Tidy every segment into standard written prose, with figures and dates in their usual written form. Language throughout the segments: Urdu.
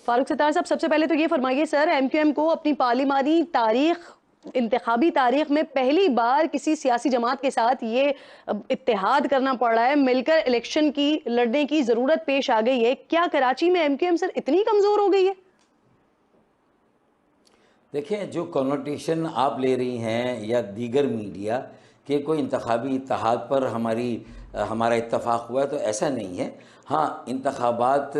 فاروق ستار صاحب، سب سے پہلے تو یہ فرمائیے سر، ایم کیو ایم کو اپنی پارلیمانی تاریخ، انتخابی تاریخ میں پہلی بار کسی سیاسی جماعت کے ساتھ یہ اتحاد کرنا پڑ رہا ہے، مل کر الیکشن کی لڑنے کی ضرورت پیش آ گئی ہے، کیا کراچی میں ایم کیو ایم سر اتنی کمزور ہو گئی ہے؟ دیکھیں، جو کنوٹیشن آپ لے رہی ہیں یا دیگر میڈیا کہ کوئی انتخابی اتحاد پر ہمارا اتفاق ہوا ہے، تو ایسا نہیں ہے۔ ہاں، انتخابات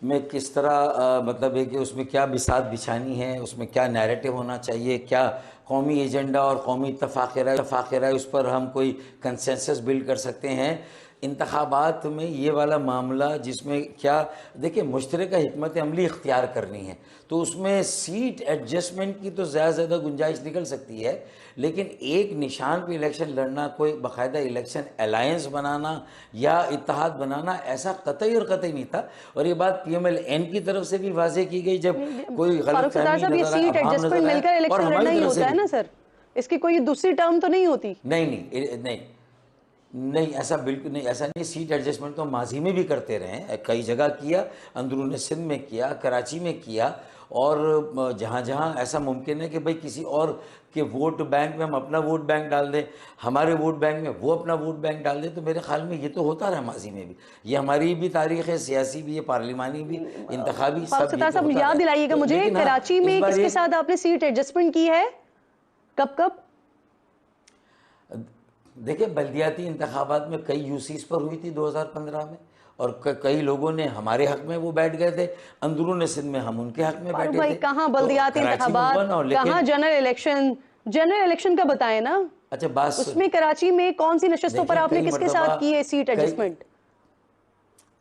میں کس طرح مطلب ہے کہ اس میں کیا بساط بچھانی ہے، اس میں کیا نیریٹو ہونا چاہیے، کیا قومی ایجنڈا اور قومی اتفاق رائے اس پر ہم کوئی کنسنسس بلڈ کر سکتے ہیں۔ انتخابات میں یہ والا معاملہ جس میں کیا دیکھیں مشترکہ حکمت عملی اختیار کرنی ہے، تو اس میں سیٹ ایڈجسٹمنٹ کی تو زیادہ گنجائش نکل سکتی ہے، لیکن ایک نشان پہ الیکشن لڑنا، کوئی باقاعدہ الیکشن الائنس بنانا یا اتحاد بنانا، ایسا قطعی اور قطعی نہیں تھا۔ اور یہ بات پی ایم ایل این کی طرف سے بھی واضح کی گئی جب کوئی غلط فہمی یہ نظر آیا، سیٹ ابہام ایڈجسٹمنٹ نظر مل آیا، کر اور الیکشن لڑنا ہماری ہی طرف سے ہوتا ہے بھی نا سر، اس کی کوئی دوسری ٹرم تو نہیں ہوتی؟ نہیں، ایسا بالکل نہیں، ایسا نہیں۔ سیٹ ایڈجسٹمنٹ تو ماضی میں بھی کرتے رہے ہیں، کئی جگہ کیا، اندرون سندھ میں کیا، کراچی میں کیا، اور جہاں جہاں ایسا ممکن ہے کہ بھئی کسی اور کے ووٹ بینک میں ہم اپنا ووٹ بینک ڈال دیں، ہمارے ووٹ بینک میں وہ اپنا ووٹ بینک ڈال دیں، تو میرے خیال میں یہ تو ہوتا رہا ماضی میں بھی، یہ ہماری بھی تاریخ ہے، سیاسی بھی ہے، پارلیمانی بھی، انتخابی، فاروق سب یہ ستار تو صاحب ہوتا رہا یاد دلائیے گا ہے۔ مجھے، لیکن ہاں، کراچی اس میں بار کس کے ساتھ آپ نے سیٹ ایڈجسٹمنٹ کی ہے؟ کب؟ دیکھیں، بلدیاتی انتخابات میں کئی یو سیز پر ہوئی تھی 2015 میں، اور کئی لوگوں نے ہمارے حق میں وہ بیٹھ گئے تھے، اندرون سندھ میں ہم ان کے حق میں فاروق بیٹھے بھائی، تھے، کہاں تو بلدیاتی کراچی میں ہوا انتخابات، نا، لیکن کہاں جنرل الیکشن کا بتائیں نا، اچھا بات اس میں کراچی میں کون سی نشستوں پر دیکھیں، آپ نے کئی کس کے مرتبہ ساتھ کی ہے سیٹ ایڈجسٹمنٹ؟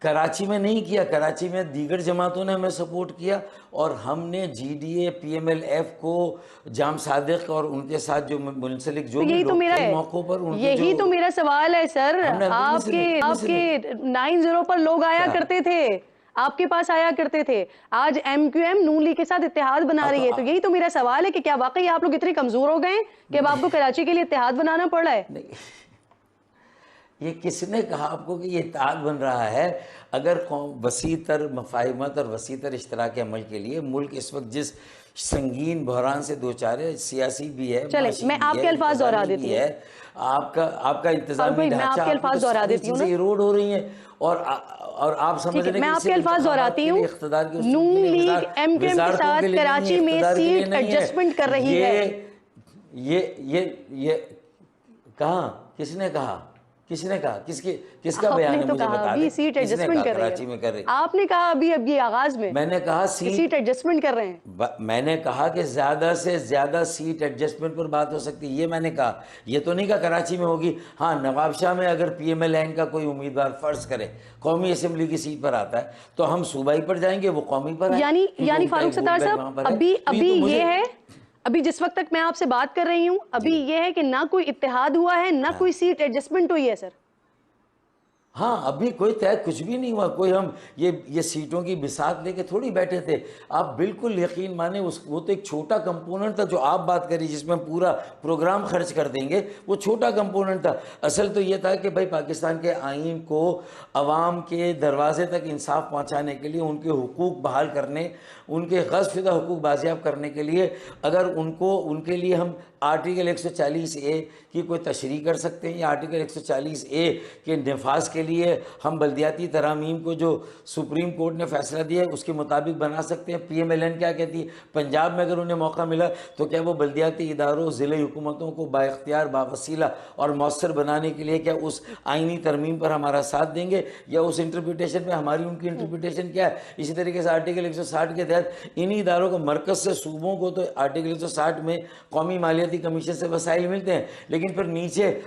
کراچی میں نہیں کیا، کراچی میں دیگر جماعتوں نے ہمیں سپورٹ کیا، اور ہم نے G D A, P M L F کو، جام صادق اور ان کے ساتھ جو منسلک جو تو بھی یہی تو لوگ میرا کئی ہے، موقعوں پر ان کے جو یہی تو میرا سوال ہے سر، ہم نے آپ کے 9-0 پر لوگ آیا کیا کرتے تھے، آپ کے پاس آیا کرتے تھے، آج ایم کیو ایم نون لیگ کے ساتھ اتحاد بنا رہی ہے، تو یہی تو میرا سوال ہے کہ کیا واقعی آپ لوگ اتنے کمزور ہو گئے کہ اب آپ کو کراچی کے لیے اتحاد بنانا پڑ رہا ہے؟ نہیں، یہ کس نے کہا آپ کو کہ یہ اتحاد بن رہا ہے؟ اگر وسیع تر مفاہمت اور وسیع تر اشتراک عمل کے لیے ملک اس وقت جس سنگین بحران سے دوچار ہے، سیاسی بھی ہے، چلیں، معاشی میں بھی آپ ہے، کے الفاظ دہرا انتظامی دیتی بھی ہوں، ہے، آپ کا فاروق انتظامی بھائی میں ڈھانچہ، آپ کے آپ کی تو الفاظ دہرا ساری دیتی ہوں نا، چیزیں ایروڈ ہو رہی ہیں، اور آپ سمجھ ٹھیک ہے، رہے ہیں میں کہ آپ کے صرف الفاظ انتخابات دہراتی کے ہوں، لیے، اقتدار کے اصول کے نون لیے، لیگ ایم کیو ایم کے وزارتوں کے ساتھ لیے نہیں ہے، کراچی میں اقتدار کے لیے سیٹ نہیں ہے، ایڈجسٹمنٹ کر رہی ہے۔ یہ کہاں، کس نے کہا، کس کا آپ بیان نے ہے، تو مجھے کہا بتا ابھی دیں، سیٹ کس نے ایڈجسٹمنٹ کہا کر رہی ہے، کراچی میں کر رہی؟ آپ نے کہا ابھی آغاز میں میں نے کہا کہ سیٹ ایڈجسٹمنٹ کر رہے ہیں، میں نے کہا کہ زیادہ سے زیادہ سیٹ ایڈجسٹمنٹ پر بات ہو سکتی ہے، یہ میں نے کہا، یہ تو نہیں کہا کراچی میں ہوگی۔ ہاں، نواب شاہ میں اگر پی ایم ایل این کا کوئی امیدوار فرض کرے قومی اسمبلی کی سیٹ پر آتا ہے تو ہم صوبائی پر جائیں گے، وہ قومی پر آئے، کیونکہ یعنی ان کا فاروق ایک ووٹ ستار بینک صاحب، وہاں پر ہے۔ تو ابھی تو مجھے یہ ہے، ابھی جس وقت تک میں آپ سے بات کر رہی ہوں، ابھی جی، یہ ہے کہ نہ کوئی اتحاد ہوا ہے، نہ ہاں کوئی سیٹ ایڈجسٹمنٹ ہوئی ہے سر۔ ہاں، ابھی کوئی طے کچھ بھی نہیں ہوا، کوئی ہم یہ سیٹوں کی بساط لے کے تھوڑی بیٹھے تھے۔ آپ بالکل یقین مانیں، وہ تو ایک چھوٹا کمپوننٹ تھا جو آپ بات کری، جس میں ہم پورا پروگرام خرچ کر دیں گے، وہ چھوٹا کمپوننٹ تھا۔ اصل تو یہ تھا کہ بھائی پاکستان کے آئین کو عوام کے دروازے تک انصاف پہنچانے کے لیے، ان کے حقوق بحال کرنے، ان کے غصب شدہ حقوق بازیاب کرنے کے لیے، اگر ان کے لیے ہم آرٹیکل 140A کی کوئی تشریح کر سکتے ہیں، یا آرٹیکل 140A کے نفاذ کے لیے ہم بلدیاتی ترامیم کو جو سپریم کورٹ نے فیصلہ دیا ہے اس کے مطابق بنا سکتے ہیں۔ پی ایم ایل این کیا کہتی ہے؟ پنجاب میں اگر انہیں موقع ملا تو کیا وہ بلدیاتی اداروں، ضلعی حکومتوں کو با اختیار، باوسیلہ اور مؤثر بنانے کے لیے کیا اس آئینی ترمیم پر ہمارا ساتھ دیں گے، یا اس انٹرپریٹیشن پہ ہماری ان کی انٹرپریٹیشن کیا ہے؟ اسی طریقے سے آرٹیکل 160 کے تحت انہی اداروں کو مرکز سے صوبوں کو، تو آرٹیکل 160 میں قومی مالیاتی کمیشن سے وسائل ملتے ہیں، لیکن پھر نیچے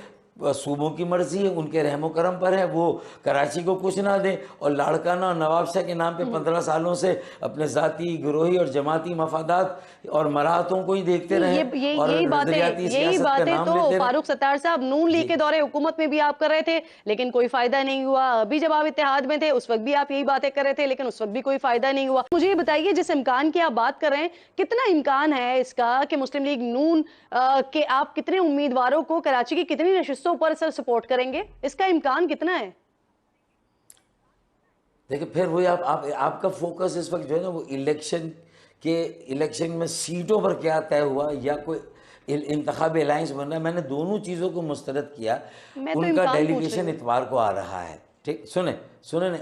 صوبوں کی مرضی ہے، ان کے رحم و کرم پر ہے، وہ کراچی کو کچھ نہ دیں، اور لاڑکانہ اور نواب شاہ کے نام پہ 15 سالوں سے اپنے ذاتی، گروہی اور جماعتی مفادات اور مراحتوں کو ہی دیکھتے رہیں، اور نظریاتی یہی سیاست کا باتیں نام تو لیتے رہیں۔ فاروق ستار صاحب نون لیگ جی، کے دورے حکومت میں بھی آپ کر رہے تھے، لیکن کوئی فائدہ نہیں ہوا۔ ابھی جب آپ اتحاد میں تھے اس وقت بھی آپ یہی باتیں کر رہے تھے، لیکن اس وقت بھی کوئی فائدہ نہیں ہوا۔ مجھے یہ بتائیے، جس امکان کی آپ بات کر رہے ہیں، کتنا امکان ہے اس کا کہ مسلم لیگ نون کہ آپ کتنے امیدواروں کو کراچی کی کتنی نشستوں پر سر سپورٹ کریں گے؟ اس کا امکان کتنا ہے؟ دیکھیں پھر وہی آپ کا فوکس اس وقت جو ہے نا وہ الیکشن میں سیٹوں پر کیا طے ہوا یا کوئی انتخابی الائنس بن رہا ہے. میں نے دونوں چیزوں کو مسترد کیا. میں تو ان کا امکان پوچھ رہی ڈیلیگیشن ہوں. اتوار کو آ رہا ہے. ٹھیک سنیں نا,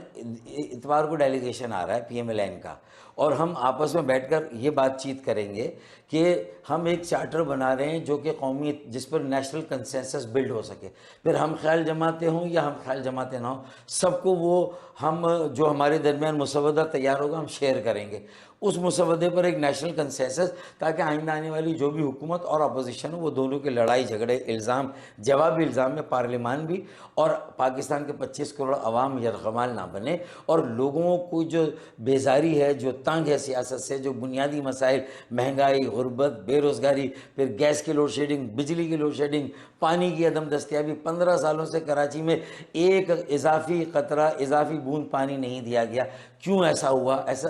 اتوار کو ڈیلیگیشن آ رہا ہے پی ایم ایل این کا, اور ہم آپس میں بیٹھ کر یہ بات چیت کریں گے کہ ہم ایک چارٹر بنا رہے ہیں جو کہ قومی, جس پر نیشنل کنسنسس بلڈ ہو سکے. پھر ہم خیال جماتے ہوں یا ہم خیال جماتے نہ ہوں, سب کو وہ ہم جو ہمارے درمیان مسودہ تیار ہوگا ہم شیئر کریں گے. اس مسودے پر ایک نیشنل کنسنسس, تاکہ آئندہ آنے والی جو بھی حکومت اور اپوزیشن ہو وہ دونوں کے لڑائی جھگڑے الزام جوابی الزام میں پارلیمان بھی اور پاکستان کے 25 کروڑ عوام یرغمال نہ بنے, اور لوگوں کو جو بیزاری ہے, جو تنگ ہے سیاست سے, جو بنیادی مسائل مہنگائی, غربت, بے روزگاری, پھر گیس کی لوڈ شیڈنگ, بجلی کی لوڈ شیڈنگ, پانی کی عدم دستیابی. 15 سالوں سے کراچی میں ایک اضافی قطرہ, اضافی بوند پانی نہیں دیا گیا. کیوں ایسا ہوا؟ ایسا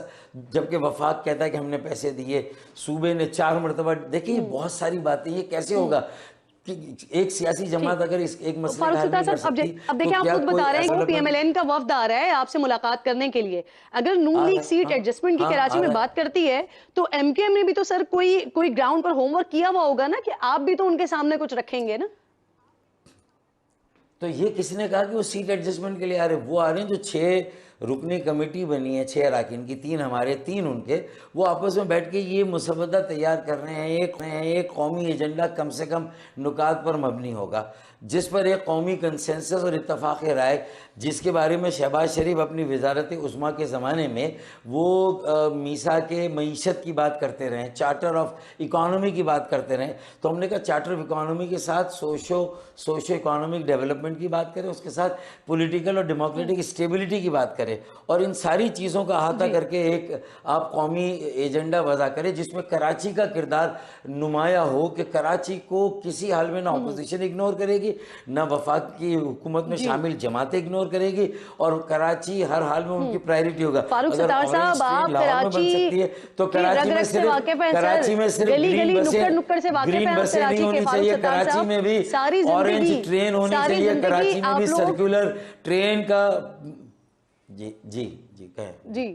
جبکہ وفاق کہتا ہے کہ ہم نے پیسے دیے, صوبے نے 4 مرتبہ. دیکھیں یہ بہت ساری باتیں, یہ کیسے ہوگا کہ ایک سیاسی جماعت اگر اس ایک مسئلے فاروق کا حل ستار نہیں کر صاحب، سکتی اب تو دیکھیں آپ کیا خود کوئی بتا رہے ہیں ایسا کہ وہ P M L development N کا وفد آ رہا ہے آپ سے ملاقات کرنے کے لیے. اگر نون لیگ سیٹ ایڈجسٹمنٹ کی کراچی میں بات کرتی ہے تو ایم کیو ایم نے بھی تو سر کوئی گراؤنڈ پر ہوم ورک کیا ہوا ہوگا نا, کہ آپ بھی تو ان کے سامنے کچھ رکھیں گے نا. تو یہ کس نے کہا کہ وہ سیٹ ایڈجسٹمنٹ کے لیے آ رہے ہیں؟ وہ آ رہے ہیں جو 6 رکنی کمیٹی بنی ہے, 6 اراکین کی, 3 ہمارے 3 ان کے, وہ آپس میں بیٹھ کے یہ مسودہ تیار کر رہے ہیں. ایک قومی ایجنڈا کم سے کم نکات پر مبنی ہوگا, جس پر ایک قومی کنسنسس اور اتفاق رائے, جس کے بارے میں شہباز شریف اپنی وزارت عظمیٰ کے زمانے میں وہ میثاق معیشت کی بات کرتے رہے, چارٹر آف اکانومی کی بات کرتے رہے. تو ہم نے کہا چارٹر آف اکانومی کے ساتھ سوشو اکانومک ڈیولپمنٹ کی بات کریں, اس کے ساتھ پولیٹیکل اور ڈیموکریٹک اسٹیبلٹی کی بات کریں, اور ان ساری چیزوں کا احاطہ کر کے ایک آپ قومی ایجنڈا وضع کریں جس میں کراچی کا کردار نمایاں ہو, کہ کراچی کو کسی حال میں نہ اپوزیشن اگنور کرے گی, نہ وفاق کی حکومت میں شامل جماعتیں اگنور کرے گی, اور کراچی ہر حال میں ان کی پرائیورٹی ہوگا. فاروق اگر ستار اورنج صاحب، ٹرین آپ لاہور میں بن کراچی سکتی ہے تو کے رگ رگ سے واقف ہیں سر, گلی گلی نکڑ نکڑ سے واقف ہیں آپ بسیں نہیں کراچی کے. ہونی فاروق چاہیے ستار کراچی صاحب میں بھی, ساری اورنج زندگی ٹرین ہونی چاہیے کراچی میں بھی, آپ لوگ سرکولر ٹرین کا. جی کہیں. جی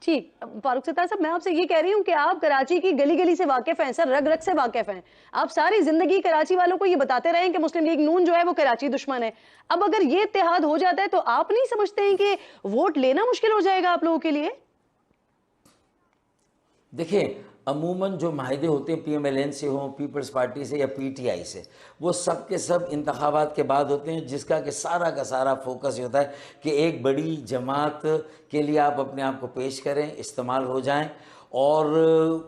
ٹھیک. فاروق ستار صاحب میں آپ سے یہ کہہ رہی ہوں کہ آپ کراچی کی گلی گلی سے واقف ہیں سر, رگ رگ سے واقف ہیں. آپ ساری زندگی کراچی والوں کو یہ بتاتے رہے ہیں کہ مسلم لیگ نون جو ہے وہ کراچی دشمن ہے. اب اگر یہ اتحاد ہو جاتا ہے تو آپ نہیں سمجھتے ہیں کہ ووٹ لینا مشکل ہو جائے گا آپ لوگوں کے لیے؟ دیکھیں عموماً جو معاہدے ہوتے ہیں پی ایم ایل این سے ہوں, پیپلز پارٹی سے یا پی ٹی آئی سے, وہ سب کے سب انتخابات کے بعد ہوتے ہیں, جس کا سارا فوکس یہ ہوتا ہے کہ ایک بڑی جماعت کے لیے آپ اپنے آپ کو پیش کریں, استعمال ہو جائیں اور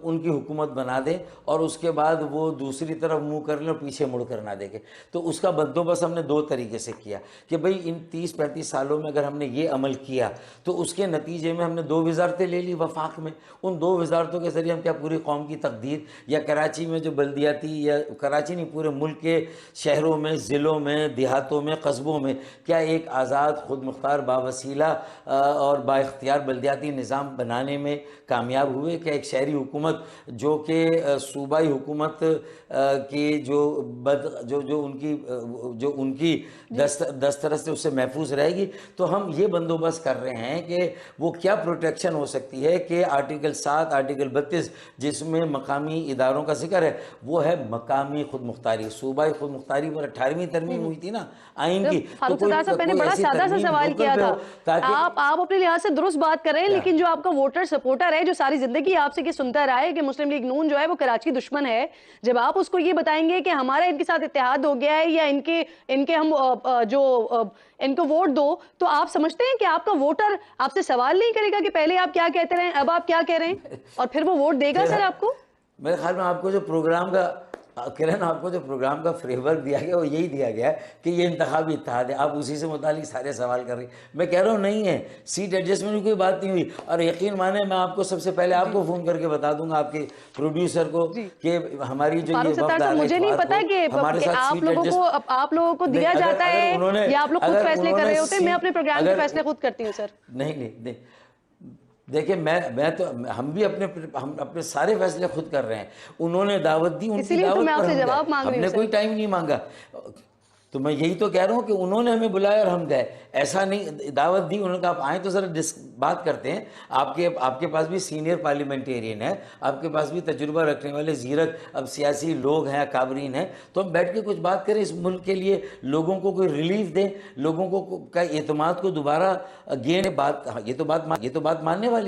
ان کی حکومت بنا دیں, اور اس کے بعد وہ دوسری طرف منہ کر لیں اور پیچھے مڑ کر نہ دیکھیں. تو اس کا بندوبست ہم نے 2 طریقے سے کیا کہ بھئی ان 30-35 سالوں میں اگر ہم نے یہ عمل کیا تو اس کے نتیجے میں ہم نے 2 وزارتیں لے لی وفاق میں. ان 2 وزارتوں کے ذریعے ہم کیا پوری قوم کی تقدیر, یا کراچی میں جو بلدیاتی, یا کراچی نہیں پورے ملک کے شہروں میں, ضلعوں میں, دیہاتوں میں, قصبوں میں کیا ایک آزاد, خود مختار, باوسیلہ اور با اختیار بلدیاتی نظام بنانے میں کامیاب ہوئے؟ کہ ایک شہری حکومت جو کہ صوبائی حکومت کی جو ان کی دسترس سے اس سے محفوظ رہے گی. تو ہم یہ بندوبست کر رہے ہیں کہ وہ کیا پروٹیکشن ہو سکتی ہے کہ آرٹیکل 7, آرٹیکل 32 جس میں مقامی اداروں کا ذکر ہے, وہ ہے مقامی خود مختاری, صوبائی خود مختاری پر 18ویں ترمیم ہوئی تھی نا آئین کی. تو فاروق ستار صاحب میں نے بڑا سادہ سا سوال کیا تھا, آپ اپنے لحاظ سے درست بات کر رہے ہیں, لیکن جو آپ کا ووٹر سپورٹر ہے جو ساری زندگی آپ سے یہ سنتا رہا ہے کہ مسلم لیگ نون جو ہے وہ کراچی دشمن ہے, جب آپ اس کو یہ بتائیں گے کہ ہمارا ان کے ساتھ اتحاد ہو گیا ہے یا ان کے ہم جو ان کو ووٹ دو, تو آپ سمجھتے ہیں کہ آپ کا ووٹر آپ سے سوال نہیں کرے گا کہ پہلے آپ کیا کہتے رہے اب آپ کیا کہہ رہے ہیں, اور پھر وہ ووٹ دے گا سر آپ کو؟ میرے خیال میں آپ کو جو پروگرام کا فریم ورک دیا گیا وہ یہی دیا گیا ہے کہ یہ انتخابی اتحاد ہے. آپ اسی سے متعلق سارے سوال کر رہی ہیں. میں کہہ رہا ہوں نہیں ہے, سیٹ ایڈجسٹمنٹ کی کوئی بات نہیں ہوئی. اور یقین مانیں میں آپ کو سب سے پہلے آپ کو فون کر کے بتا دوں گا, آپ کے پروڈیوسر کو, کہ ہماری جو یہ وفد آ مجھے نہیں پتا کہ آپ لوگوں کو دیا جاتا ہے یا آپ لوگ خود فیصلے کر رہے ہوتے ہیں. میں اپنے پروگرام کے فیصلے خود کرتی ہوں سر. نہیں دیکھیں میں تو ہم اپنے سارے فیصلے خود کر رہے ہیں. انہوں نے دعوت دی, ان کی دعوت پر ہم نے کوئی ٹائم نہیں مانگا. تو میں یہی تو کہہ رہا ہوں کہ انہوں نے ہمیں بلایا اور ہم گئے، ایسا نہیں، دعوت دی، انہوں نے کہا آپ آئیں تو ذرا بات کرتے ہیں، آپ کے پاس بھی سینئر پارلیمنٹیرین ہے، آپ کے پاس بھی تجربہ رکھنے والے زیرک اب سیاسی لوگ ہیں، اکابرین ہیں، تو ہم بیٹھ کے کچھ بات کریں اس ملک کے لیے، لوگوں کو کوئی ریلیف دیں، لوگوں کو کا اعتماد کو دوبارہ گین بات، یہ تو بات ماننے والی ہے۔